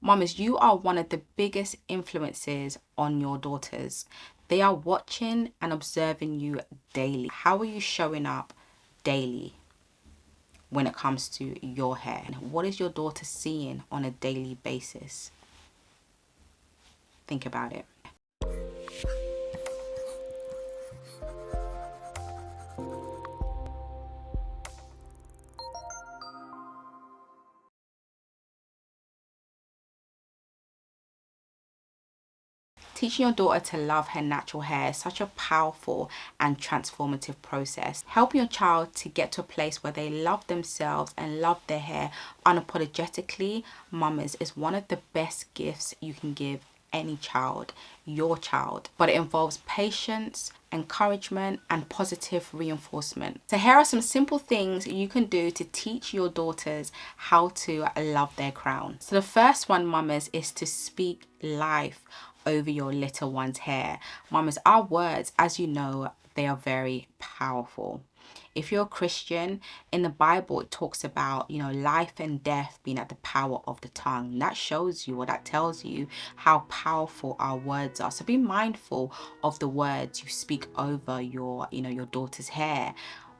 Mamas, you are one of the biggest influences on your daughters. They are watching and observing you daily. How are you showing up daily when it comes to your hair? What is your daughter seeing on a daily basis? Think about it. Teaching your daughter to love her natural hair is such a powerful and transformative process. Helping your child to get to a place where they love themselves and love their hair unapologetically, mamas, is one of the best gifts you can give any child, your child. But it involves patience, encouragement, and positive reinforcement. So here are some simple things you can do to teach your daughters how to love their crown. So the first one, mamas, is to speak life over your little one's hair. Mamas, our words, as you know, they are very powerful. If you're a Christian, in the Bible, it talks about, life and death being at the power of the tongue. That shows you, or that tells you how powerful our words are. So be mindful of the words you speak over your daughter's hair,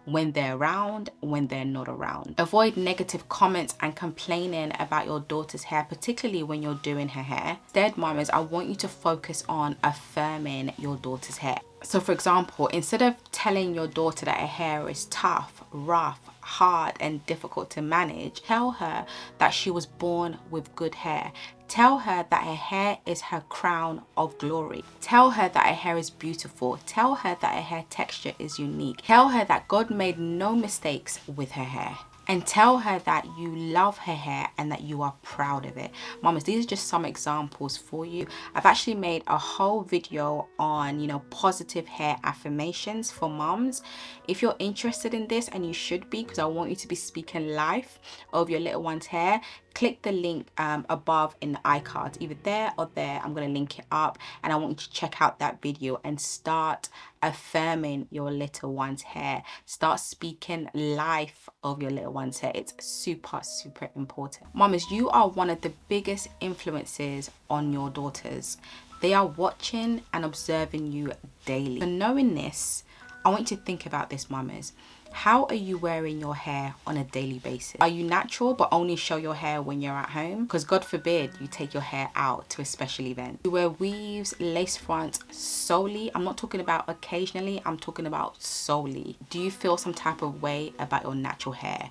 when they're around, when they're not around. Avoid negative comments and complaining about your daughter's hair, particularly when you're doing her hair. Instead, mamas, I want you to focus on affirming your daughter's hair. So for example, instead of telling your daughter that her hair is tough, rough, hard and difficult to manage, tell her that she was born with good hair. Tell her that her hair is her crown of glory. Tell her that her hair is beautiful. Tell her that her hair texture is unique. Tell her that God made no mistakes with her hair. And tell her that you love her hair and that you are proud of it. Mamas, these are just some examples for you. I've actually made a whole video on, positive hair affirmations for moms. If you're interested in this, and you should be, because I want you to be speaking life over your little one's hair, click the link above in the iCard, either there or there. I'm going to link it up, and I want you to check out that video and start affirming your little one's hair. Start speaking life of your little one's hair. It's super, super important. Mamas, you are one of the biggest influences on your daughters. They are watching and observing you daily. So knowing this, I want you to think about this, mamas. How are you wearing your hair on a daily basis? Are you natural but only show your hair when you're at home? Because God forbid you take your hair out to a special event. You wear weaves, lace fronts solely. I'm not talking about occasionally, I'm talking about solely. Do you feel some type of way about your natural hair?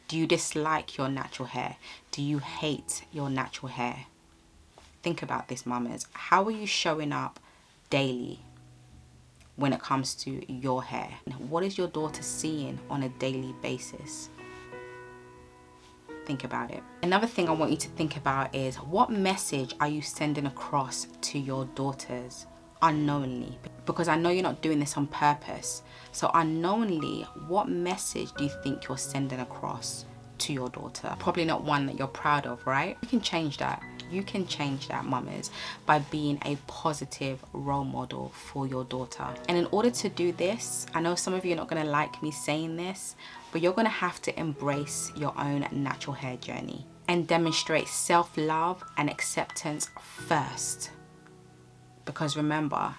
Do you dislike your natural hair? Do you hate your natural hair? Think about this, mamas. How are you showing up daily when it comes to your hair? What is your daughter seeing on a daily basis? Think about it. Another thing I want you to think about is, what message are you sending across to your daughters unknowingly? Because I know you're not doing this on purpose. So unknowingly, what message do you think you're sending across to your daughter? Probably not one that you're proud of, right? You can change that. You can change that, mamas, by being a positive role model for your daughter. And in order to do this, I know some of you are not going to like me saying this, but you're going to have to embrace your own natural hair journey and demonstrate self-love and acceptance first. Because remember,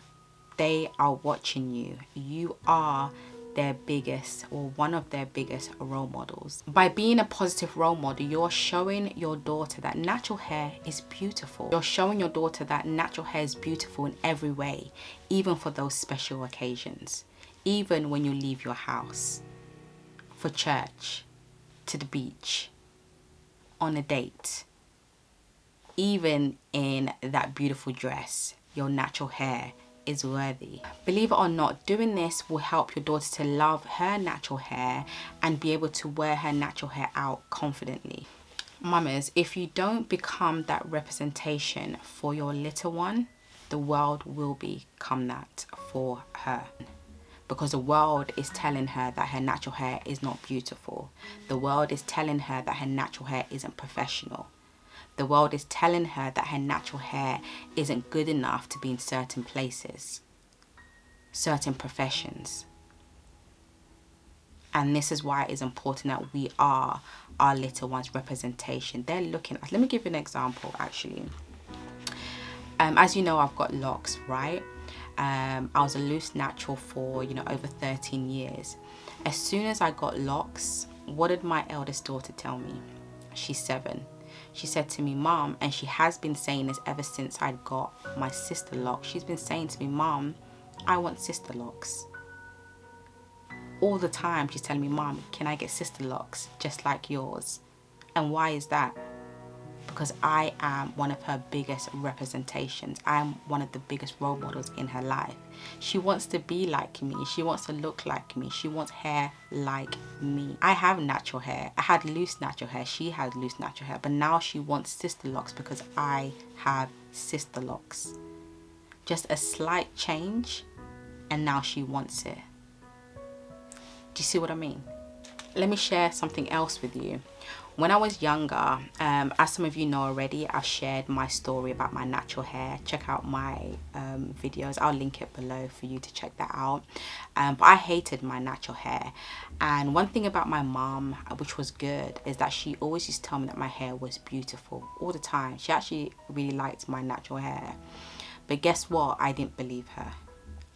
they are watching you. You are their biggest, or one of their biggest role models. By being a positive role model, you're showing your daughter that natural hair is beautiful. You're showing your daughter that natural hair is beautiful in every way, even for those special occasions, even when you leave your house, for church, to the beach, on a date, even in that beautiful dress, your natural hair is worthy. Believe it or not, doing this will help your daughter to love her natural hair and be able to wear her natural hair out confidently. Mamas, if you don't become that representation for your little one, the world will become that for her. Because the world is telling her that her natural hair is not beautiful. The world is telling her that her natural hair isn't professional. The world is telling her that her natural hair isn't good enough to be in certain places, certain professions. And this is why it is important that we are our little ones' representation. They're looking at, let me give you an example actually. As you know, I've got locks, right? I was a loose natural for, over 13 years. As soon as I got locks, what did my eldest daughter tell me? She's 7. She said to me, Mom, and she has been saying this ever since I got my sister locks. She's been saying to me, Mom, I want sister locks. All the time she's telling me, Mom, can I get sister locks just like yours? And why is that? Because I am one of her biggest representations. I am one of the biggest role models in her life. She wants to be like me. She wants to look like me. She wants hair like me. I have natural hair. I had loose natural hair. She had loose natural hair. But now she wants sister locks because I have sister locks. Just a slight change and now she wants it. Do you see what I mean? Let me share something else with you. When I was younger, as some of you know already, I've shared my story about my natural hair. Check out my videos. I'll link it below for you to check that out. But I hated my natural hair. And one thing about my mom, which was good, is that she always used to tell me that my hair was beautiful all the time. She actually really liked my natural hair. But guess what? I didn't believe her.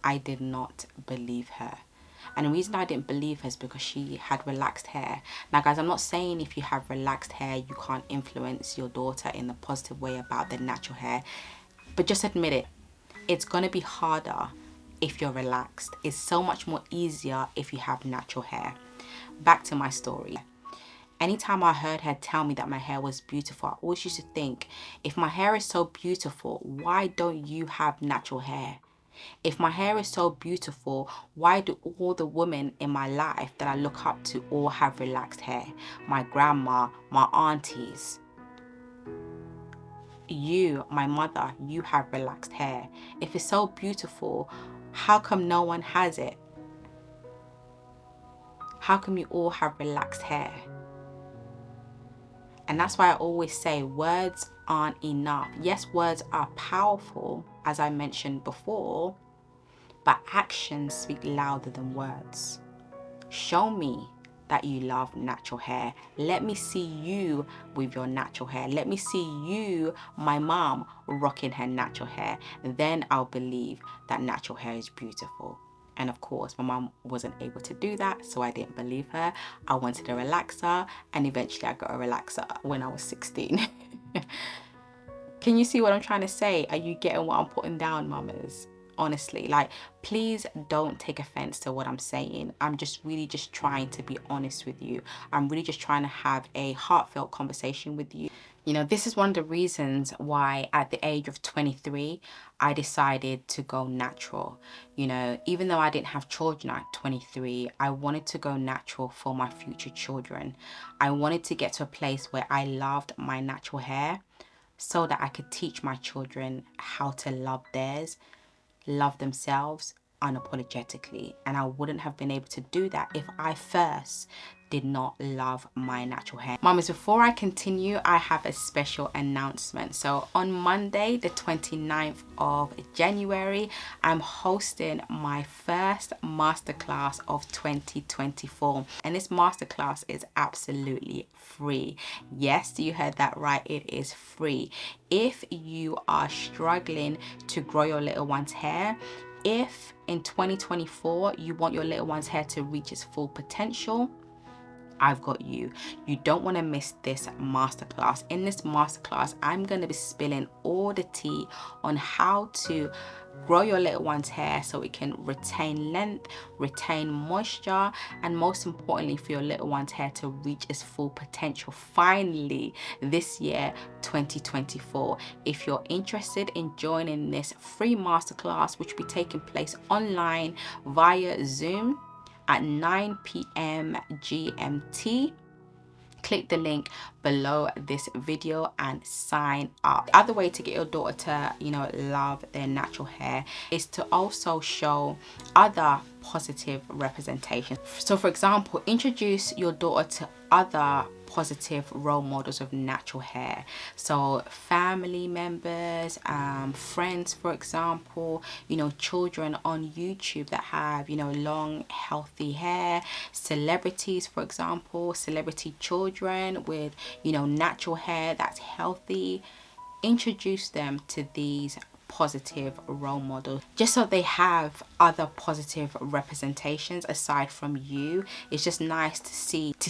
I did not believe her. And the reason I didn't believe her is because she had relaxed hair. Now guys, I'm not saying if you have relaxed hair you can't influence your daughter in a positive way about their natural hair, but just admit it. It's going to be harder if you're relaxed. It's so much more easier if you have natural hair. Back to my story. Anytime I heard her tell me that my hair was beautiful, I always used to think, if my hair is so beautiful, why don't you have natural hair? If my hair is so beautiful, why do all the women in my life that I look up to all have relaxed hair? My grandma, my aunties, you, my mother, you have relaxed hair. If it's so beautiful, how come no one has it? How come you all have relaxed hair? And that's why I always say words aren't enough. Yes, words are powerful, as I mentioned before, but actions speak louder than words. Show me that you love natural hair. Let me see you with your natural hair. Let me see you, my mom, rocking her natural hair. Then I'll believe that natural hair is beautiful. And of course, my mom wasn't able to do that, so I didn't believe her. I wanted a relaxer, and eventually I got a relaxer when I was 16. Can you see what I'm trying to say? Are you getting what I'm putting down, mamas? Honestly, like, please don't take offense to what I'm saying. I'm just really just trying to be honest with you. I'm really just trying to have a heartfelt conversation with you. You know, this is one of the reasons why at the age of 23, I decided to go natural. You know, even though I didn't have children at 23, I wanted to go natural for my future children. I wanted to get to a place where I loved my natural hair so that I could teach my children how to love theirs, love themselves unapologetically. And I wouldn't have been able to do that if I first did not love my natural hair. Mamas, before I continue, I have a special announcement. So on Monday, the 29th of January, I'm hosting my first masterclass of 2024. And this masterclass is absolutely free. Yes, you heard that right. It is free. If you are struggling to grow your little one's hair, if in 2024 you want your little one's hair to reach its full potential, I've got you. You don't want to miss this masterclass. In this masterclass, I'm going to be spilling all the tea on how to grow your little one's hair so it can retain length, retain moisture, and most importantly for your little one's hair to reach its full potential finally this year, 2024. If you're interested in joining this free masterclass, which will be taking place online via Zoom at 9 p.m. GMT, click the link below this video and sign up. The other way to get your daughter to, love their natural hair is to also show other positive representation. So for example, introduce your daughter to other positive role models of natural hair. So family members, friends, for example, you know, children on YouTube that have, you know, long healthy hair, celebrities, for example, celebrity children with, you know, natural hair that's healthy. Introduce them to these positive role models just so they have other positive representations aside from you. It's just nice to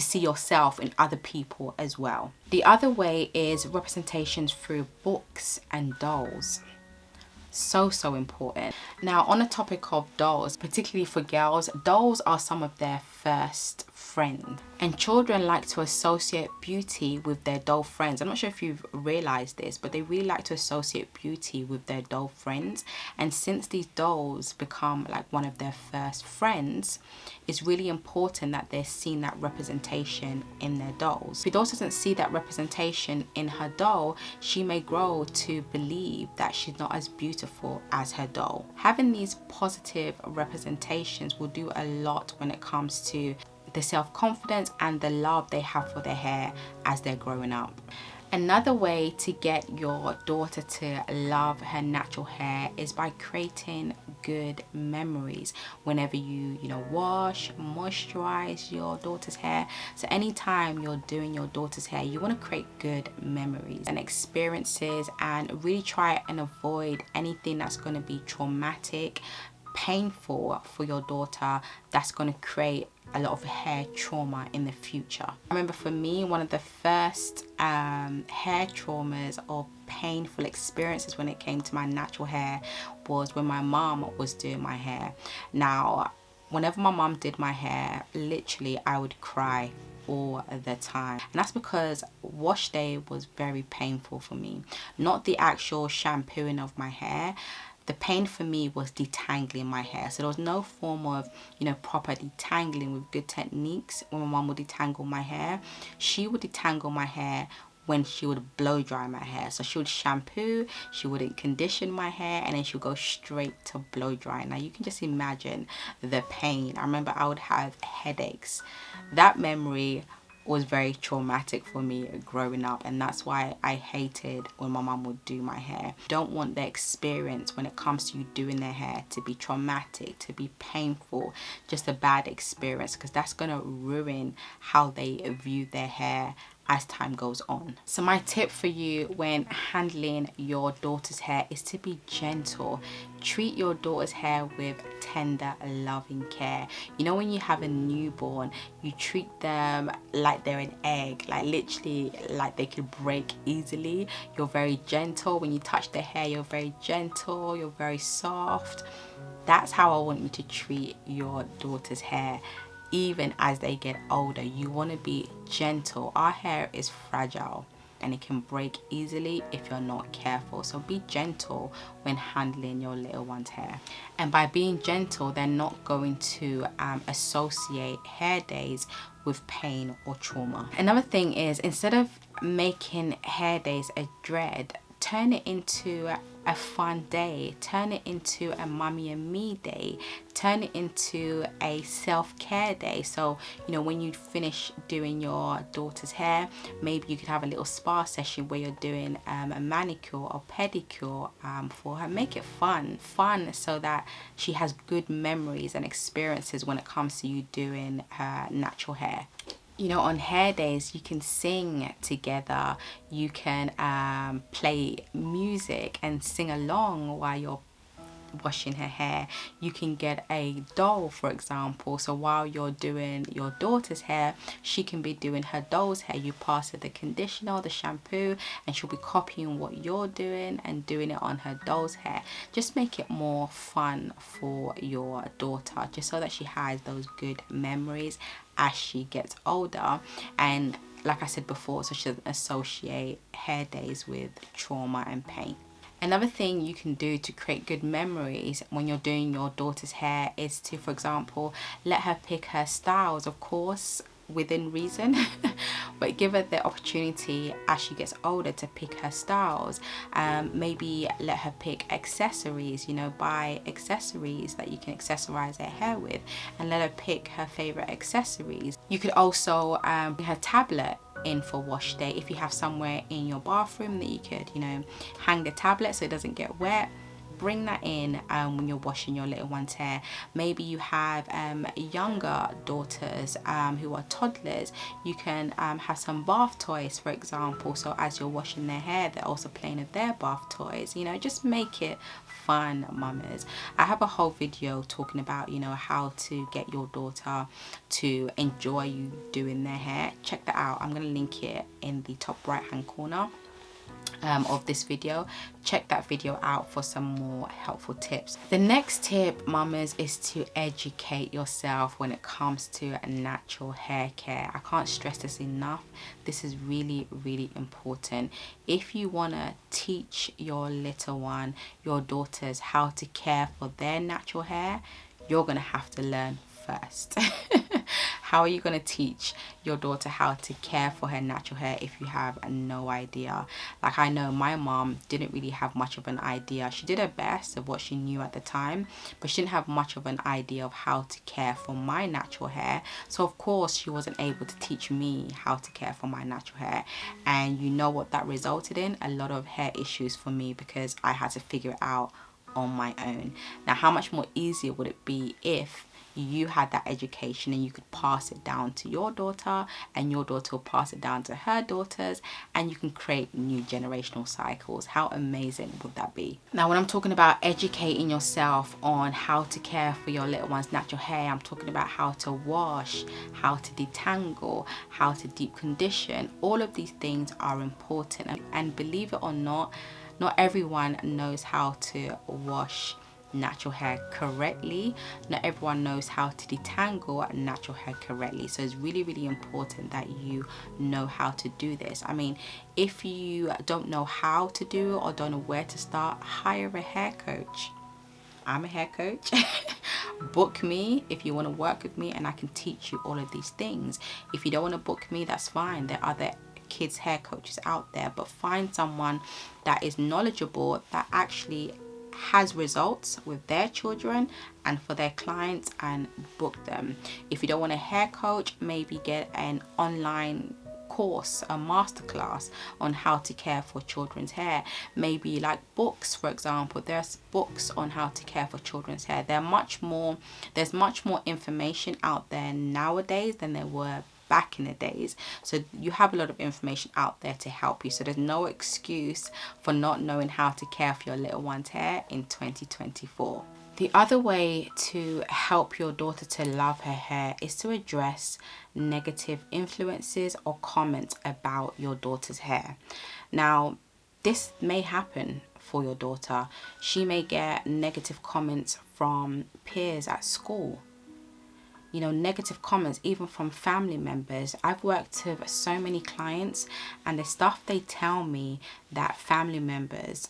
see yourself in other people as well. The other way is representations through books and dolls. So important. Now, on the topic of dolls, particularly for girls, dolls are some of their first friends, and children like to associate beauty with their doll friends. I'm not sure if you've realized this, but they really like to associate beauty with their doll friends. And since these dolls become like one of their first friends, it's really important that they're seeing that representation in their dolls. If your daughter doesn't see that representation in her doll, she may grow to believe that she's not as beautiful as her doll. Having these positive representations will do a lot when it comes to the self-confidence and the love they have for their hair as they're growing up. Another way to get your daughter to love her natural hair is by creating good memories whenever you wash, moisturize your daughter's hair. So anytime you're doing your daughter's hair, you want to create good memories and experiences, and really try and avoid anything that's going to be traumatic, painful for your daughter, that's going to create a lot of hair trauma in the future. I remember for me, one of the first hair traumas or painful experiences when it came to my natural hair was when my mom was doing my hair. Now, whenever my mom did my hair, literally I would cry all the time, and that's because wash day was very painful for me. Not the actual shampooing of my hair. The pain for me was detangling my hair. So there was no form of, proper detangling with good techniques when my mom would detangle my hair. She would detangle my hair when she would blow dry my hair. So she would shampoo, she wouldn't condition my hair, and then she would go straight to blow dry. Now you can just imagine the pain. I remember I would have headaches. That memory was very traumatic for me growing up, and that's why I hated when my mom would do my hair. Don't want the experience when it comes to you doing their hair to be traumatic, to be painful, just a bad experience, because that's gonna ruin how they view their hair as time goes on. So my tip for you when handling your daughter's hair is to be gentle. Treat your daughter's hair with tender, loving care. You know, when you have a newborn, you treat them like they're an egg, like literally like they could break easily. You're very gentle. When you touch their hair, you're very gentle, you're very soft. That's how I want you to treat your daughter's hair. Even as they get older, you want to be gentle. Our hair is fragile and it can break easily if you're not careful. So be gentle when handling your little one's hair. And by being gentle, they're not going to associate hair days with pain or trauma. Another thing is, instead of making hair days a dread, turn it into a fun day. Turn it into a mommy and me day. Turn it into a self-care day. So, when you finish doing your daughter's hair, maybe you could have a little spa session where you're doing a manicure or pedicure for her. Make it fun so that she has good memories and experiences when it comes to you doing her natural hair. On hair days, you can sing together, you can play music and sing along while you're washing her hair. You can get a doll, for example, so while you're doing your daughter's hair, she can be doing her doll's hair. You pass her the conditioner, the shampoo, and she'll be copying what you're doing and doing it on her doll's hair. Just make it more fun for your daughter, just so that she has those good memories as she gets older. And like I said before, so she doesn't associate hair days with trauma and pain. Another thing you can do to create good memories when you're doing your daughter's hair is to, for example, let her pick her styles, of course, within reason. but give her the opportunity as she gets older to pick her styles. Maybe let her pick accessories, you know, buy accessories that you can accessorize her hair with, and let her pick her favorite accessories. You could also bring her tablet in for wash day. If you have somewhere in your bathroom that you could, you know, hang the tablet so it doesn't get wet, bring that in when you're washing your little one's hair. Maybe you have younger daughters who are toddlers. You can have some bath toys, for example, so as you're washing their hair, they're also playing with their bath toys. You know, just make it fun, mamas. I have a whole video talking about, you know, how to get your daughter to enjoy you doing their hair. Check that out. I'm going to link it in the top right hand corner of this video. Check that video out for some more helpful tips. The next tip, mamas, is to educate yourself when it comes to natural hair care. I can't stress this enough. This is really, really important. If you want to teach your little one, your daughters, how to care for their natural hair, you're going to have to learn first. How are you going to teach your daughter how to care for her natural hair if you have no idea? Like, I know my mom didn't really have much of an idea. She did her best of what she knew at the time, but she didn't have much of an idea of how to care for my natural hair. So of course she wasn't able to teach me how to care for my natural hair, and you know what that resulted in? A lot of hair issues for me, because I had to figure it out on my own. Now, how much more easier would it be if you had that education and you could pass it down to your daughter, and your daughter will pass it down to her daughters, and you can create new generational cycles? How amazing would that be? Now, when I'm talking about educating yourself on how to care for your little one's natural hair, I'm talking about how to wash, how to detangle, how to deep condition. All of these things are important, and believe it or not everyone knows how to wash natural hair correctly. Not everyone knows how to detangle natural hair correctly. So it's really, really important that you know how to do this. I mean, if you don't know how to do it or don't know where to start, hire a hair coach. I'm a hair coach. Book me if you want to work with me, and I can teach you all of these things. If you don't want to book me, that's fine. There are other kids hair coaches out there, but find someone that is knowledgeable, that actually has results with their children and for their clients, and book them. If you don't want a hair coach, maybe get an online course, a masterclass on how to care for children's hair. Maybe like books, for example. There's books on how to care for children's hair. There's much more information out there nowadays than there were back in the days. So you have a lot of information out there to help you. So there's no excuse for not knowing how to care for your little one's hair in 2024. The other way to help your daughter to love her hair is to address negative influences or comments about your daughter's hair. Now, this may happen for your daughter. She may get negative comments from peers at school. You know, negative comments even from family members. I've worked with so many clients, and the stuff they tell me that family members,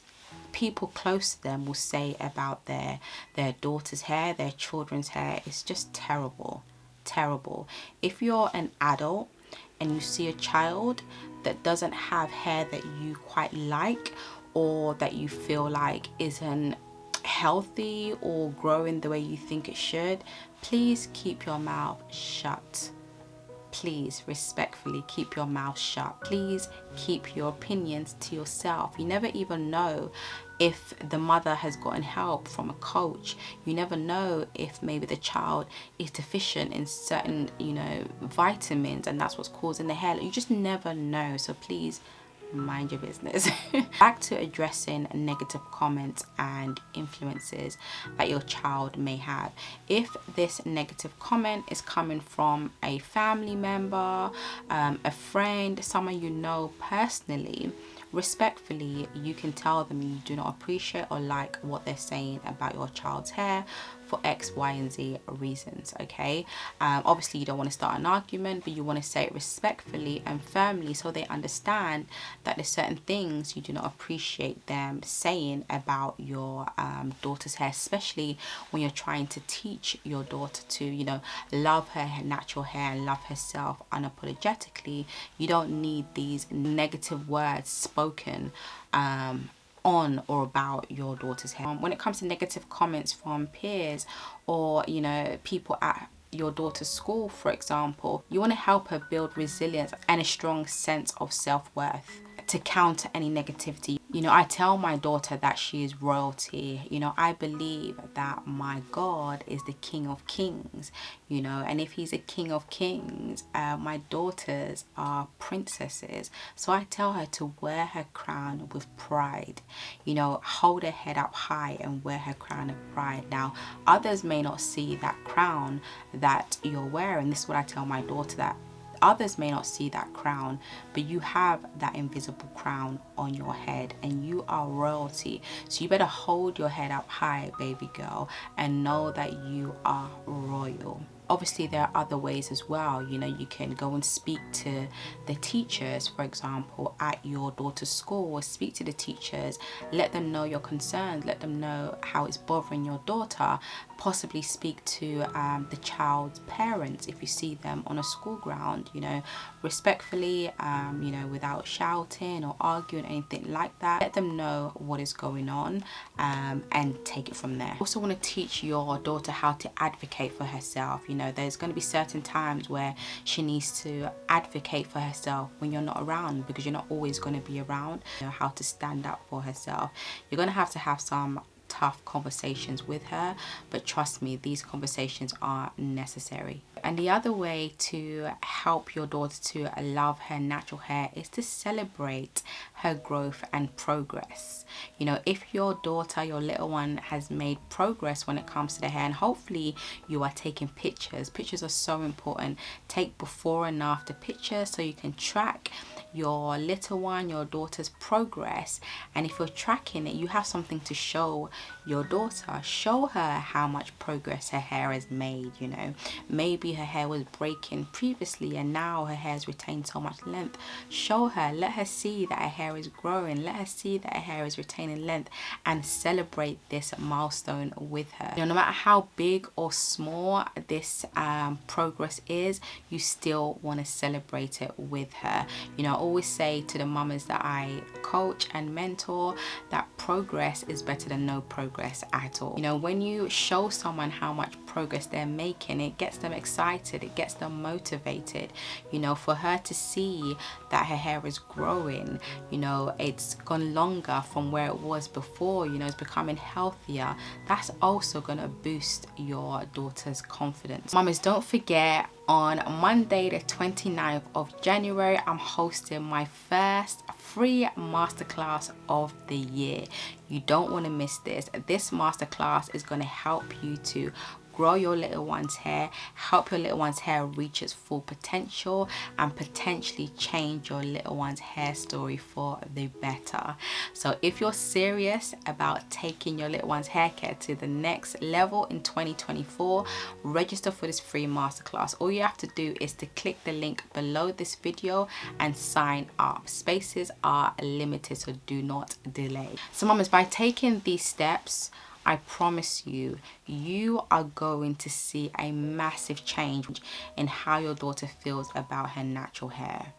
people close to them, will say about their daughter's hair, their children's hair, is just terrible. Terrible. If you're an adult and you see a child that doesn't have hair that you quite like, or that you feel like isn't healthy or growing the way you think it should, please keep your mouth shut. Please, respectfully, keep your mouth shut. Please keep your opinions to yourself. You never even know if the mother has gotten help from a coach. You never know if maybe the child is deficient in certain, you know, vitamins, and that's what's causing the hair. You just never know. So please, mind your business. Back to addressing negative comments and influences that your child may have. If this negative comment is coming from a family member, a friend, someone you know personally, respectfully, you can tell them you do not appreciate or like what they're saying about your child's hair. for X, Y, and Z reasons, okay? Obviously you don't want to start an argument, but you want to say it respectfully and firmly so they understand that there's certain things you do not appreciate them saying about your daughter's hair, especially when you're trying to teach your daughter to, you know, love her natural hair and love herself unapologetically. You don't need these negative words spoken on or about your daughter's hair. When it comes to negative comments from peers or, you know, people at your daughter's school, for example, you want to help her build resilience and a strong sense of self-worth to counter any negativity. You know, I tell my daughter that she is royalty. You know, I believe that my God is the King of Kings, you know, and if he's a King of Kings, my daughters are princesses. So I tell her to wear her crown with pride, you know, hold her head up high and wear her crown of pride. Now, others may not see that crown that you're wearing. This is what I tell my daughter, that others may not see that crown, but you have that invisible crown on your head and you are royalty. So you better hold your head up high, baby girl, and know that you are royal. Obviously there are other ways as well. You know, you can go and speak to the teachers, for example, at your daughter's school, or speak to the teachers, let them know your concerns, let them know how it's bothering your daughter. Possibly speak to the child's parents if you see them on a school ground, you know, respectfully, you know, without shouting or arguing, anything like that. Let them know what is going on and take it from there. Also want to teach your daughter how to advocate for herself. You know, there's going to be certain times where she needs to advocate for herself when you're not around, because you're not always going to be around. You know, how to stand up for herself. You're going to have some tough conversations with her, but trust me, these conversations are necessary. And the other way to help your daughter to love her natural hair is to celebrate her growth and progress. You know, if your daughter, your little one, has made progress when it comes to the hair, and hopefully you are taking pictures. Pictures are so important. Take before and after pictures so you can track your little one, your daughter's progress. And if you're tracking it, you have something to show your daughter. Show her how much progress her hair has made. You know, maybe her hair was breaking previously and now her hair has retained so much length. Show her, let her see that her hair is growing, let her see that her hair is retaining length, and celebrate this milestone with her. You know, no matter how big or small this progress is, you still want to celebrate it with her. You know, I always say to the mamas that I coach and mentor that progress is better than no progress at all. You know, when you show someone how much progress they're making, it gets them excited, it gets them motivated. You know, for her to see that her hair is growing, you know, it's gone longer from where it was before, you know, it's becoming healthier. That's also gonna boost your daughter's confidence. Mamas, don't forget, on Monday the 29th of January, I'm hosting my first free masterclass of the year. You don't want to miss this. This masterclass is going to help you to grow your little one's hair, help your little one's hair reach its full potential, and potentially change your little one's hair story for the better. So if you're serious about taking your little one's hair care to the next level in 2024, register for this free masterclass. All you have to do is to click the link below this video and sign up. Spaces are limited, so do not delay. So mamas, by taking these steps, I promise you, you are going to see a massive change in how your daughter feels about her natural hair.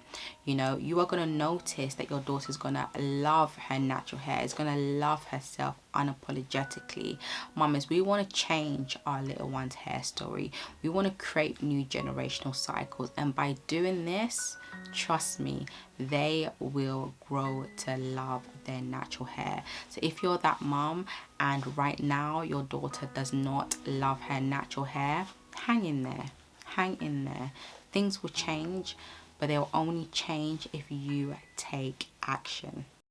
You know, you are going to notice that your daughter is going to love her natural hair, is going to love herself unapologetically. Mamas, we want to change our little one's hair story. We want to create new generational cycles. And by doing this, trust me, they will grow to love their natural hair. So if you're that mom and right now your daughter does not love her natural hair, hang in there. Hang in there. Things will change, but they'll only change if you take action.